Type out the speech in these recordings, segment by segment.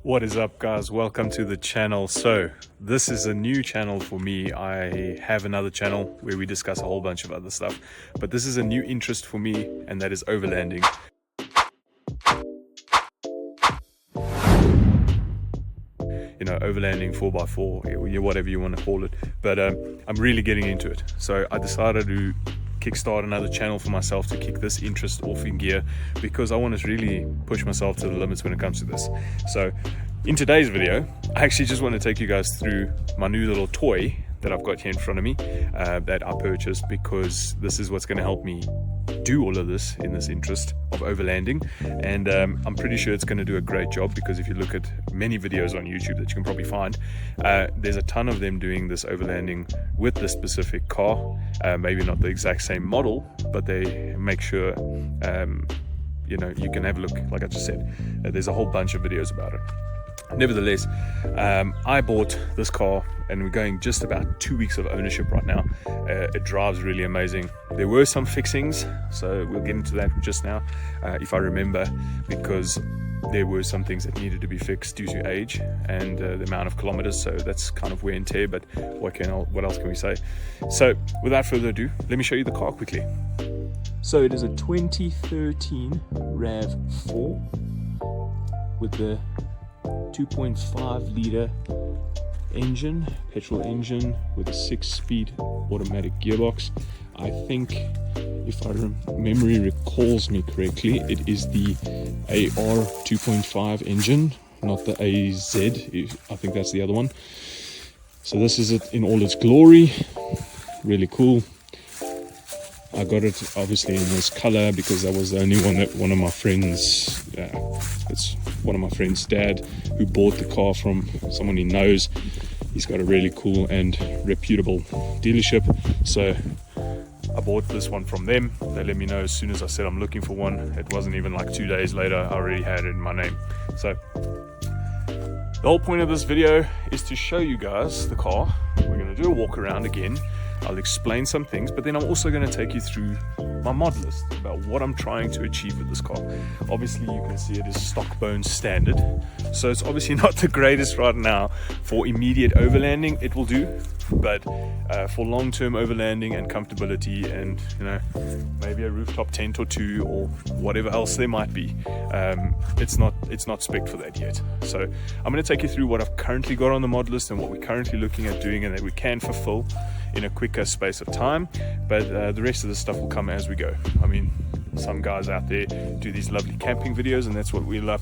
What is up, guys? Welcome to the channel. So this is a new channel for me. I have another channel where we discuss a whole bunch of other stuff, but this is a new interest for me, and that is overlanding. You know, overlanding 4x4, whatever you want to call it, but I'm really getting into it. So I decided to kickstart another channel for myself to kick this interest off in gear, because I want to really push myself to the limits when it comes to this. So in today's video, I actually just want to take you guys through my new little toy that I've got here in front of me that I purchased, because this is what's going to help me do all of this in this interest of overlanding. And I'm pretty sure it's going to do a great job, because if you look at many videos on YouTube that you can probably find, there's a ton of them doing this overlanding with this specific car. Maybe not the exact same model, but they make sure you know, you can have a look. Like I just said, there's a whole bunch of videos about it. Nevertheless, I bought this car and we're going just about 2 weeks of ownership right now. It drives really amazing. There were some fixings, so we'll get into that just now, if I remember, because there were some things that needed to be fixed due to age and the amount of kilometers. So that's kind of wear and tear, but what else can we say? So without further ado, let me show you the car quickly. So it is a 2013 RAV4 with the 2.5 litre engine, petrol engine with a 6-speed automatic gearbox. I think, if memory recalls me correctly, it is the AR 2.5 engine, not the AZ. I think that's the other one. So this is it in all its glory. Really cool. I got it obviously in this color because that was the only one that one of my friends, it's one of my friend's dad who bought the car from someone he knows. He's got a really cool and reputable dealership, so I bought this one from them. They let me know as soon as I said I'm looking for one. It wasn't even like 2 days later, I already had it in my name. So the whole point of this video is to show you guys the car. We're going to do a walk around again. I'll explain some things, but then I'm also going to take you through my mod list about what I'm trying to achieve with this car. Obviously you can see it is stock bone standard, so it's obviously not the greatest right now. For immediate overlanding it will do, but for long-term overlanding and comfortability, and you know, maybe a rooftop tent or two or whatever else there might be, it's not spec'd for that yet. So I'm going to take you through what I've currently got on the mod list and what we're currently looking at doing, and that we can fulfill in a quicker space of time, but the rest of the stuff will come as we go. I mean, some guys out there do these lovely camping videos, and that's what we like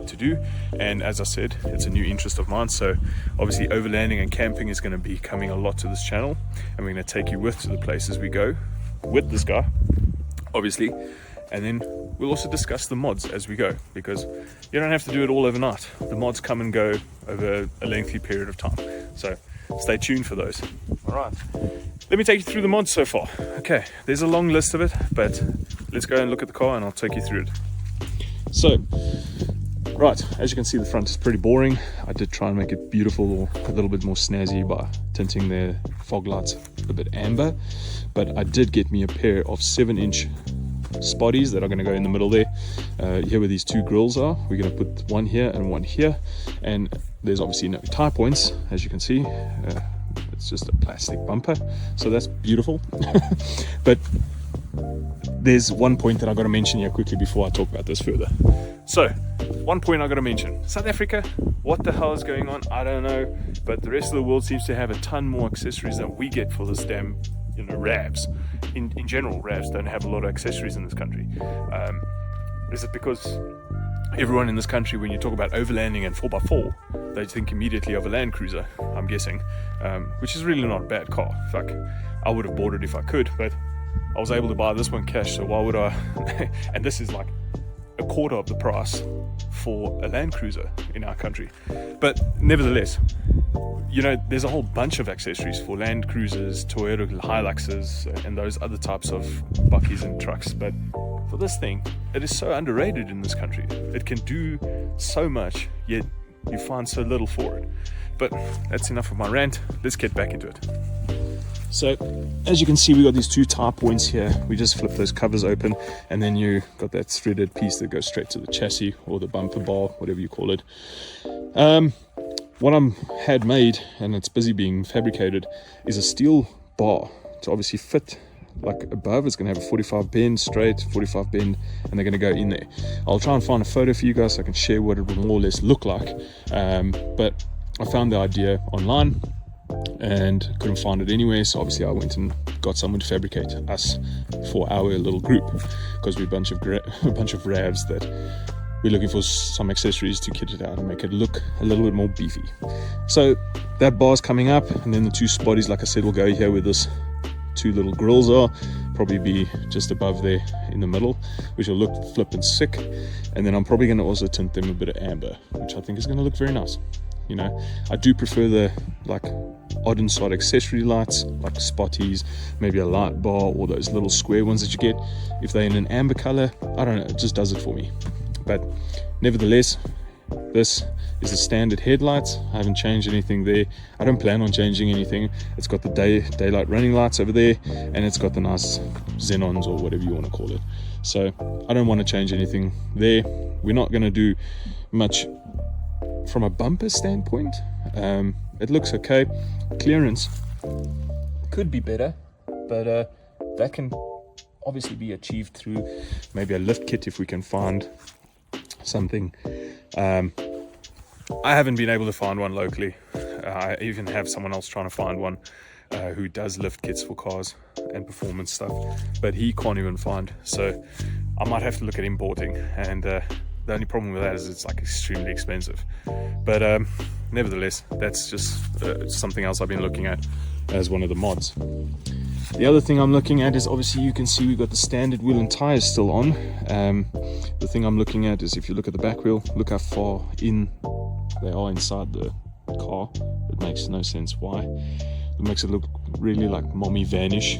to do, and as I said, it's a new interest of mine. So obviously overlanding and camping is going to be coming a lot to this channel, and we're going to take you with to the places we go with this guy, obviously, and then we'll also discuss the mods as we go, because you don't have to do it all overnight. The mods come and go over a lengthy period of time, so stay tuned for those. All right, let me take you through the mods so far. Okay, there's a long list of it, but let's go and look at the car and I'll take you through it. So right, as you can see, the front is pretty boring. I did try and make it beautiful, or a little bit more snazzy, by tinting the fog lights a bit amber, but I did get me a pair of 7-inch spotties that are going to go in the middle there. Here where these two grills are, we're going to put one here and one here, and there's obviously no tie points, as you can see. It's just a plastic bumper, so that's beautiful. But there's one point that I got to mention here quickly before I talk about this further. So one point I got to mention: South Africa, what the hell is going on? I don't know, but the rest of the world seems to have a ton more accessories than we get for this damn, you know, RAVs. In general, RAVs don't have a lot of accessories in this country. Is it because everyone in this country, when you talk about overlanding and 4x4, they think immediately of a Land Cruiser, I'm guessing, which is really not a bad car. Fuck, I would have bought it if I could, but I was able to buy this one cash, so why would I? And this is like a quarter of the price for a Land Cruiser in our country. But nevertheless, you know, there's a whole bunch of accessories for Land Cruisers, Toyota Hiluxes, and those other types of buckies and trucks, but for this thing, it is so underrated in this country. It can do so much, yet you find so little for it. But that's enough of my rant. Let's get back into it. So as you can see, we got these two tie points here. We just flip those covers open, and then you got that threaded piece that goes straight to the chassis or the bumper bar, whatever you call it. What I'm had made, and it's busy being fabricated, is a steel bar to obviously fit like above. It's going to have a 45 bend straight, 45 bend, and they're going to go in there. I'll try and find a photo for you guys so I can share what it will more or less look like. But I found the idea online and couldn't find it anywhere, so obviously I went and got someone to fabricate us for our little group, because we're a bunch of ravs that we're looking for some accessories to kit it out and make it look a little bit more beefy. So that bar's coming up, and then the two spotties, like I said, will go here where this two little grills are, probably be just above there in the middle, which will look flippin' sick. And then I'm probably going to also tint them a bit of amber, which I think is going to look very nice. You know, I do prefer the like odd and side accessory lights, like spotties, maybe a light bar, or those little square ones that you get. If they're in an amber color, I don't know, it just does it for me. But nevertheless, this is the standard headlights. I haven't changed anything there. I don't plan on changing anything. It's got the daylight running lights over there, and it's got the nice xenons or whatever you want to call it. So I don't want to change anything there. We're not going to do much from a bumper standpoint. It looks okay. Clearance could be better, but that can obviously be achieved through maybe a lift kit if we can find something. I haven't been able to find one locally. I even have someone else trying to find one who does lift kits for cars and performance stuff, but he can't even find. So I might have to look at importing, and the only problem with that is it's like extremely expensive. But nevertheless, that's just something else I've been looking at as one of the mods. The other thing I'm looking at is, obviously you can see we've got the standard wheel and tires still on. The thing I'm looking at is, if you look at the back wheel, look how far in they are inside the car. It makes no sense why. It makes it look really like mommy vanish.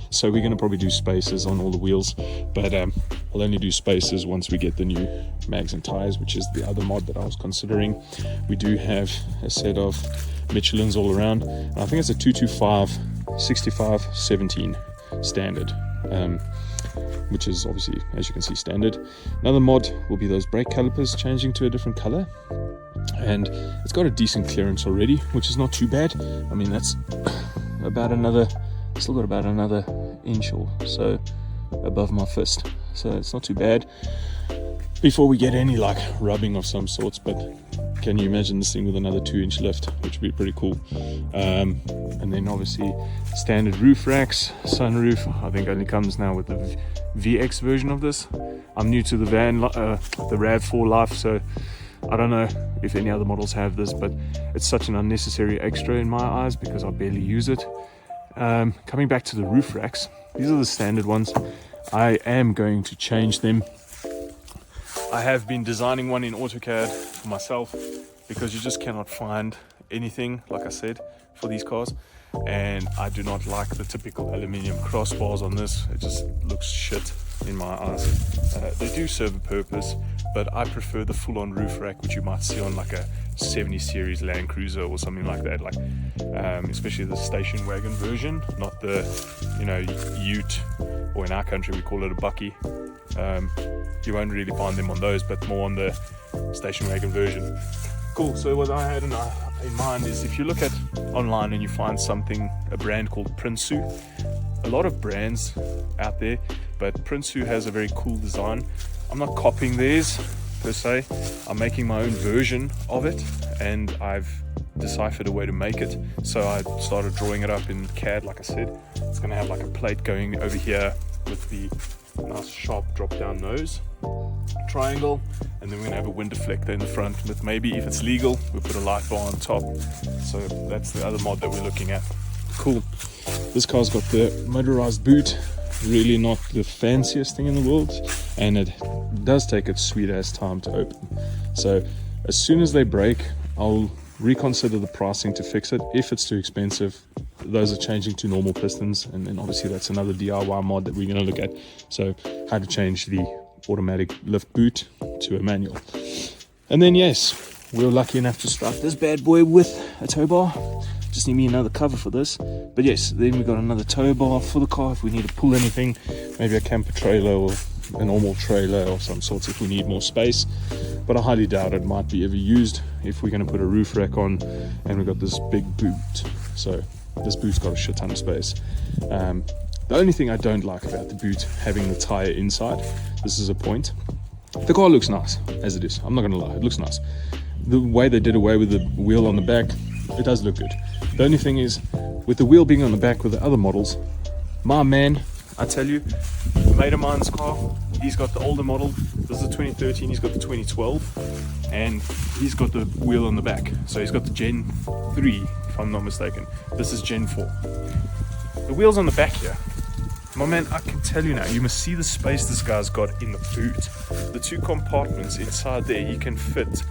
So we're going to probably do spacers on all the wheels, but I'll only do spacers once we get the new mags and tires, which is the other mod that I was considering. We do have a set of Michelins all around, and I think it's a 225 65 17 standard, which is obviously, as you can see, standard. Another mod will be those brake calipers changing to a different color, and it's got a decent clearance already, which is not too bad. I mean, that's about another, still got about another inch or so above my fist, so it's not too bad before we get any like rubbing of some sorts. But can you imagine this thing with another 2-inch lift, which would be pretty cool. And then obviously standard roof racks, sunroof, I think only comes now with the VX version of this. I'm new to the van, the RAV4 life, so I don't know if any other models have this, but it's such an unnecessary extra in my eyes because I barely use it. Coming back to the roof racks, these are the standard ones. I am going to change them. I have been designing one in AutoCAD for myself because you just cannot find anything, like I said, for these cars, and I do not like the typical aluminium crossbars on this. It just looks shit in my eyes. They do serve a purpose, but I prefer the full-on roof rack, which you might see on like a 70 series Land Cruiser or something like that, like especially the station wagon version, not the, you know, ute, or in our country we call it a bucky. You won't really find them on those, but more on the station wagon version. Cool. So what I had in mind is, if you look at online and you find something, a brand called Prinsu, a lot of brands out there, but Prinsu has a very cool design. I'm not copying theirs per se, I'm making my own version of it, and I've deciphered a way to make it. So I started drawing it up in CAD, like I said. It's going to have like a plate going over here with the nice sharp drop down nose triangle, and then we're going to have a wind deflector in the front with, maybe if it's legal, we'll put a light bar on top. So that's the other mod that we're looking at. Cool. This car's got the motorized boot, really not the fanciest thing in the world, and it does take its sweet ass time to open. So as soon as they break, I'll reconsider the pricing to fix it. If it's too expensive, those are changing to normal pistons, and then obviously that's another DIY mod that we're going to look at. So how to change the automatic lift boot to a manual. And then yes, we were lucky enough to start this bad boy with a tow bar. just need me another cover for this. But yes, then we got another tow bar for the car if we need to pull anything, maybe a camper trailer or a normal trailer of some sorts if we need more space. But I highly doubt it might be ever used if we're going to put a roof rack on. And we've got this big boot, so this boot's got a shit ton of space. The only thing I don't like about the boot having the tire inside, this is a point. The car looks nice as it is, I'm not gonna lie, it looks nice. The way they did away with the wheel on the back, it does look good. The only thing is, with the wheel being on the back with the other models, my man, I tell you, a mate of mine's car, he's got the older model, this is a 2013, he's got the 2012, and he's got the wheel on the back. So he's got the Gen 3, if I'm not mistaken. This is Gen 4. The wheel's on the back here. My man, I can tell you now, you must see the space this guy's got in the boot. The 2 compartments inside there, he can fit,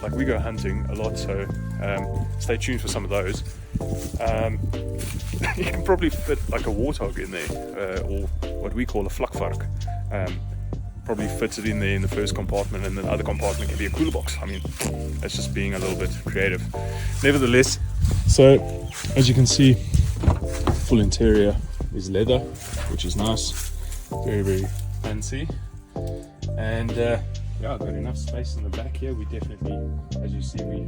like we go hunting a lot, so stay tuned for some of those. You can probably fit like a warthog in there, or what we call a vlakvark. Probably fits it in there in the first compartment, and the other compartment can be a cooler box. I mean, that's just being a little bit creative. Nevertheless, so as you can see, full interior is leather, which is nice, very, very fancy. And yeah, got enough space in the back here. We definitely, as you see, we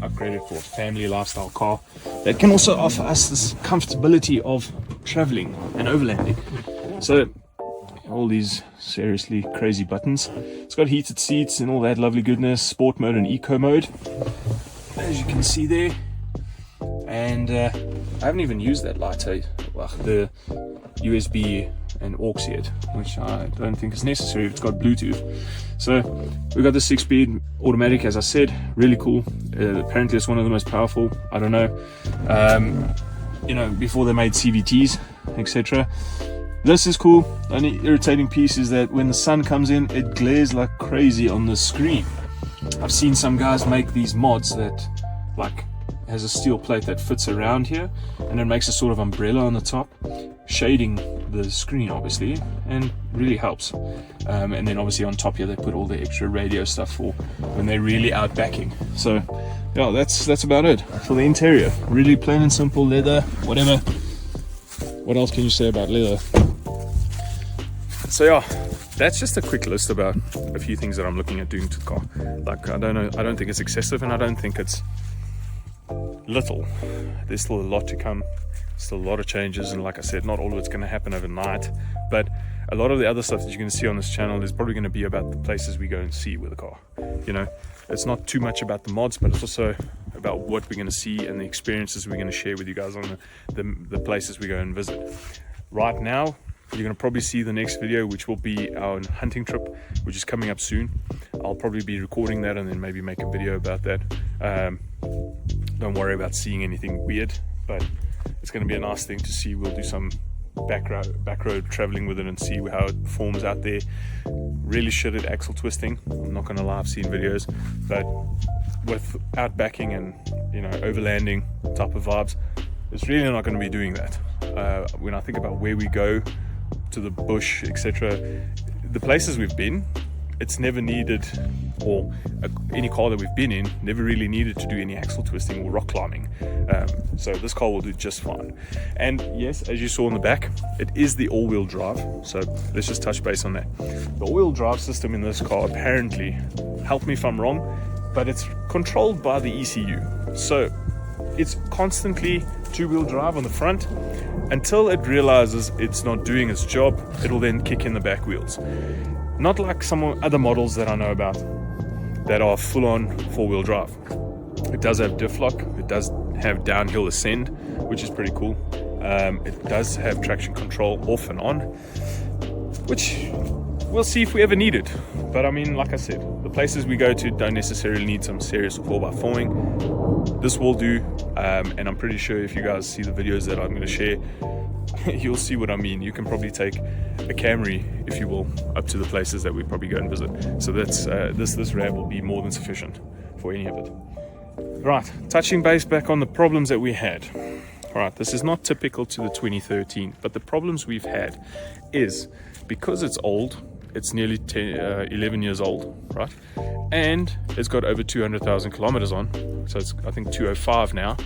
upgraded for a family lifestyle car that can also offer us this comfortability of traveling and overlanding. So all these seriously crazy buttons. It's got heated seats and all that lovely goodness, sport mode and eco mode, as you can see there. And I haven't even used that lighter, the USB and aux yet, which I don't think is necessary. It's got Bluetooth. So we got the 6-speed automatic, as I said, really cool. Apparently it's one of the most powerful. I don't know. You know, before they made CVTs, etc. This is cool. The only irritating piece is that when the sun comes in, it glares like crazy on the screen. I've seen some guys make these mods that like has a steel plate that fits around here, and it makes a sort of umbrella on the top, shading the screen obviously, and really helps. And then obviously on top here they put all the extra radio stuff for when they're really out backing. So yeah, that's about it for the interior. Really plain and simple leather, whatever. What else can you say about leather? So yeah, that's just a quick list about a few things that I'm looking at doing to the car. Like, I don't think it's excessive, and I don't think it's little. There's still a lot to come, still a lot of changes, and like I said, not all of it's going to happen overnight, but a lot of the other stuff that you're going to see on this channel is probably going to be about the places we go and see with the car. You know, it's not too much about the mods, but it's also about what we're going to see and the experiences we're going to share with you guys on the places we go and visit. Right now, you're going to probably see the next video, which will be our hunting trip, which is coming up soon. I'll probably be recording that and then maybe make a video about that. Don't worry about seeing anything weird, but it's going to be a nice thing to see. We'll do some back road traveling with it and see how it performs out there. Really shit at axle twisting, I'm not going to lie, I've seen videos, but with outbacking and, you know, overlanding type of vibes, it's really not going to be doing that. When I think about where we go to the bush, etc., the places we've been, it's never needed, or any car that we've been in never really needed to do any axle twisting or rock climbing. So this car will do just fine. And yes, as you saw in the back, it is the all-wheel drive. So let's just touch base on that. The all-wheel drive system in this car, apparently, help me if I'm wrong, but it's controlled by the ECU. So it's constantly two-wheel drive on the front until it realizes it's not doing its job. It'll then kick in the back wheels. Not like some other models that I know about that are full-on four-wheel drive. It does have diff lock, it does have downhill ascend, which is pretty cool. It does have traction control off and on, which we'll see if we ever need it. But I mean, like I said, the places we go to don't necessarily need some serious 4x4ing. This will do, and I'm pretty sure if you guys see the videos that I'm going to share, you'll see what I mean. You can probably take a Camry, if you will, up to the places that we probably go and visit. So that's this RAV will be more than sufficient for any of it. Right, touching base back on the problems that we had. All right, this is not typical to the 2013, but the problems we've had is because it's old, it's nearly 11 years old, right? And it's got over 200,000 kilometers on, so it's I think 205 now.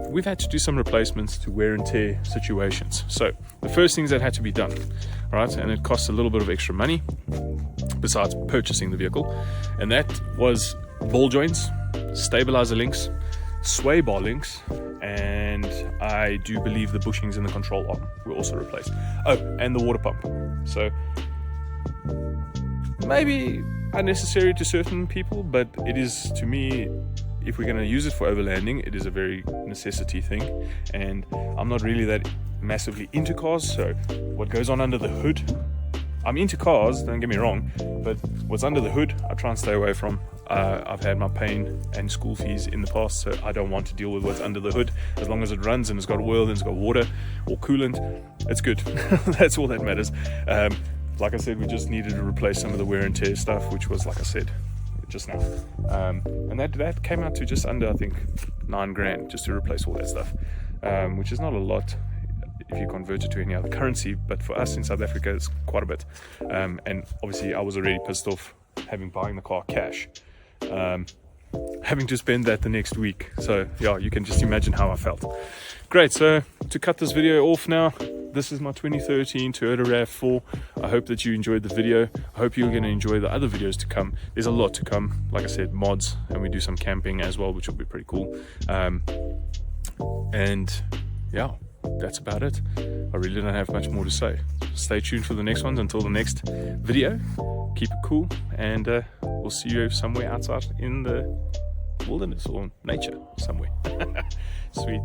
We've had to do some replacements to wear and tear situations. So the first things that had to be done, right, and it costs a little bit of extra money besides purchasing the vehicle, and that was ball joints, stabilizer links, sway bar links, and I do believe the bushings in the control arm were also replaced. Oh, and the water pump. So maybe unnecessary to certain people, but it is, to me, if we're going to use it for overlanding, it is a very necessity thing. And I'm not really that massively into cars, so what goes on under the hood, I'm into cars, don't get me wrong, but what's under the hood I try and stay away from. I've had my pain and school fees in the past, so I don't want to deal with what's under the hood. As long as it runs and it's got oil and it's got water or coolant, it's good. That's all that matters. Like I said, we just needed to replace some of the wear and tear stuff, which was, like I said just now, and that came out to just under, I think, $9,000 just to replace all that stuff, which is not a lot if you convert it to any other currency, but for us in South Africa it's quite a bit. And obviously I was already pissed off buying the car cash, having to spend that the next week. So yeah, you can just imagine how I felt. Great, so to cut this video off now, this is my 2013 Toyota RAV4. I hope that you enjoyed the video. I hope you're going to enjoy the other videos to come. There's a lot to come, like I said, mods, and we do some camping as well, which will be pretty cool. And yeah, that's about it. I really don't have much more to say. Stay tuned for the next ones. Until the next video, keep it cool, and we'll see you somewhere outside in the wilderness or nature somewhere. Sweet.